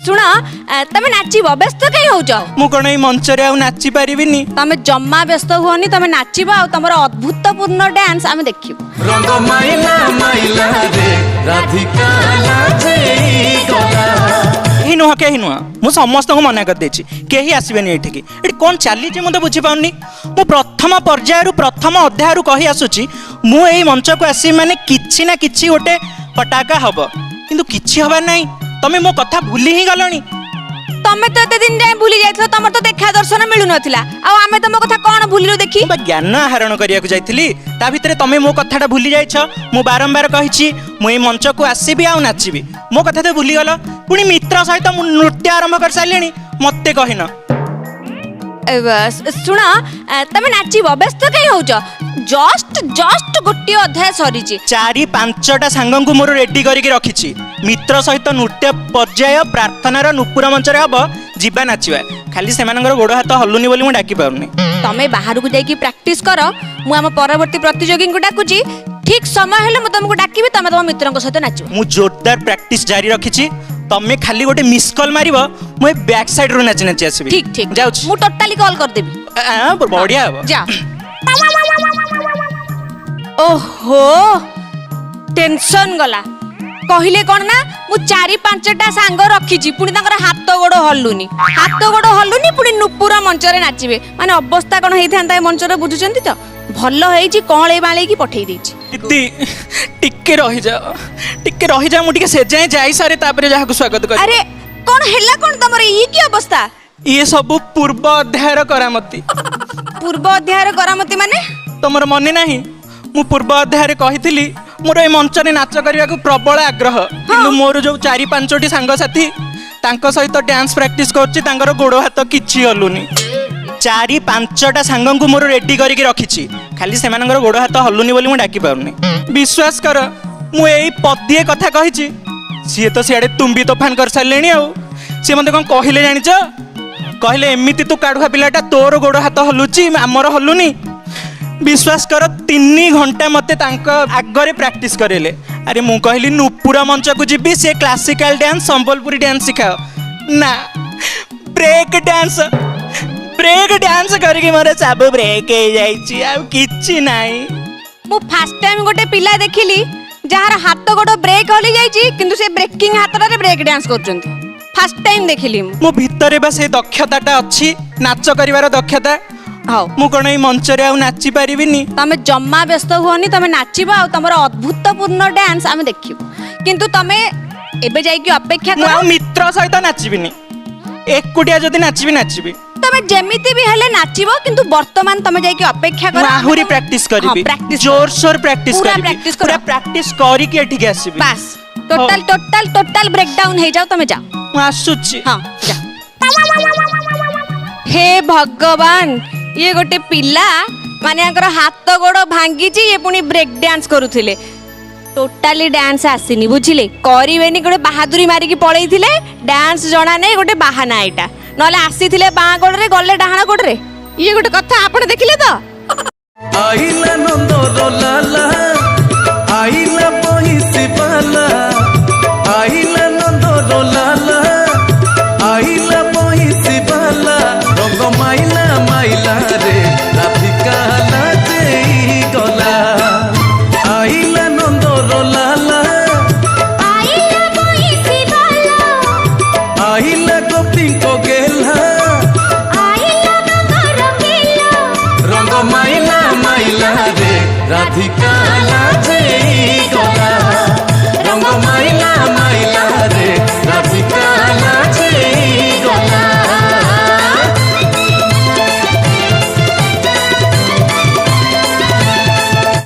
शुण तमे नाचिबो व्यस्त कई होउछ मु कोन ए मंच रे आ नाची परिबिनी तमे जम्मा व्यस्त हुओनी तमे नाचिबो आ तमरो अद्भुतपूर्ण डांस आमे देखिबो रंग माइला माइला रे राधिका लाजेई गला ही नुह के ही नुह मु समस्त को मना कर देछि केही आसीबेनी एठी एठी कोन चाली जे मते बुझी पाउनी मु प्रथम पर्याय रु प्रथम अध्याय रु कहि आसुछि मु एई मंच को आसी माने किछि ना किछि गोटे पटाका हबो किंतु किछि हबा नै तमे मो कथा भूली ही गलनी तमे तो एते दिन जाय भूली जायथलो तमर तो देखा दर्शन मिलु नथिला आ आमे तम कथा कोन भूलिलो देखि ज्ञान आहरण करिया को जाइथिली ता भितरे तमे मो कथाटा भूली जाइछ मु बारंबार कहिछि मु ए मंच को आसीबी आ नाचिबी मो कथा तो भूली गलो पुनी मित्र सहित मु नृत्य आरंभ कर साइलेनी मते कहिन शुण तमे नाचिबो व्यस्त कई होउछ जस्ट गोटे अध्याय सरीची 4-5टा सांगन को मोर रेडी करिके रखिछि मित्र सहित नृत्य पर्याय प्रार्थनार नुपुर मंच रे हबो जीवा नाचिबा खाली सेमानकर गोड़ हाथ हल्लुनी बोली मु डाकी पाउनी तमे बाहर को जाई प्रैक्टिस कर मु हम परवर्ती प्रतियोगी को डाकुची ठीक समय हेले मु तुमको डाकीबी तमे तम मित्रन सहित नाचिबो मु जोरदार प्रैक्टिस जारी रखिछि तमे खाली गोटे मिस कॉल मारिबो मु बैक साइड रो नाची नाची आसीबी ठीक ठीक जाउछ मु टोटली कॉल कर देबी बढ़िया हबो जा ओहो टेंशन गला कहले कोन ना मु 4-5टा सांग रखिची पुनी तांकर हाथ गोड़ हल्लुनी पुनी नुपुर मंच रे नाचिबे माने अवस्था कोन हेइथांता ए मंच रे बुझुचंती त भल हेइची कळे बाळे की पठेई देची दीदी टिके रही जा मु टिके से जाय जाई सारे तापरे जाहा को स्वागत कर अरे कोन हेला कोन तमरे ई की अवस्था ये सब पूर्व अध्यायर करामती पूर्व अध्यायर करामती माने तमर मने नाही मु पूर्व अध्याय कहिथिली मोर ए मंच रे नाच करिया को प्रबल आग्रह किंतु मोर जो 4-5टी सांग साथी तांको सहित डांस प्रैक्टिस करछि तांकर गोड़ो हाथ किछि हल्लुनी 4-5टा सांगन को मोर रेडी करिके रखिछि खाली सेमानकर गोड़ो हाथ हल्लुनी बोली मु डाकी पाउनी विश्वास कर मु एई पदिए कथा कहिछि सिए तो सियाडे तुम्बी तोफान कर सारलेनी आ से मते कोन कहिले जानिछ कहले एमिति तू काढुआ पिलाटा तोर गोड़ो हाथ हल्लुछि हमर हल्लुनी विश्वास कर 3 घंटा मते तांको आगरे प्रैक्टिस करेले अरे मु कहली नुपुरा मंच को जीबी से क्लासिकल डांस संबलपुरी डांस सिखाओ ना ब्रेक डांस करके मोर सब ब्रेक हो जाइछि आ किछि नाही मु फर्स्ट टाइम गोटे पिला देखिली जहार हाथ गोड़ ब्रेक होली जाइछि किंतु से ब्रेकिंग हाथ रे ब्रेक डांस करचंती फर्स्ट टाइम देखिली मो भितरे बा से दक्षताटा अछि नाच करिवार दक्षता हां मु कोन ए मंच रे आ नाची परिबिनी तमे जम्मा व्यस्त हुओनी तमे नाचिबो आ तमरो अद्भुतपूर्ण डांस आमे देखिबो किंतु तमे एबे जाई कि अपेक्षा करो मु मित्र सहित नाचिबिनी एकुटिया जदी नाचिबी तमे जेमिति भी हेले नाचिबो किंतु वर्तमान तमे जाई कि अपेक्षा करो आहुरी प्रैक्टिस करिबी जोर सोर प्रैक्टिस करिबी पूरा प्रैक्टिस करी के एठी आसीबी बस टोटल ब्रेकडाउन हे जाओ तमे जा मु आसुची हां जा हे भगवान ये गोटे पिला माने अगर हाथ गोड़ भांगी ये पुनी ब्रेक डांस करूथिले टोटाली डांस आसीनी बुझिले करिवेनी गोटे बहादुरी मारी की पळेइथिले डांस जणा नै गोटे बहाना एटा नले आसीथिले बां गोड़ रे गले डाहाना गोड़ रे ये गोटे कथा आपण देखिले तो आइला नंदो लाला आइला बहिसी बाला आइला नंदो लाला आइला बहिसी बाला रंग माइला माइला रे राधिका लाजेई गला आइला नंदो लाला आइला बहिसी बाला आइला गोपी को गेला आइला नंदो रंगीला रंग माइला माइला रे राधिका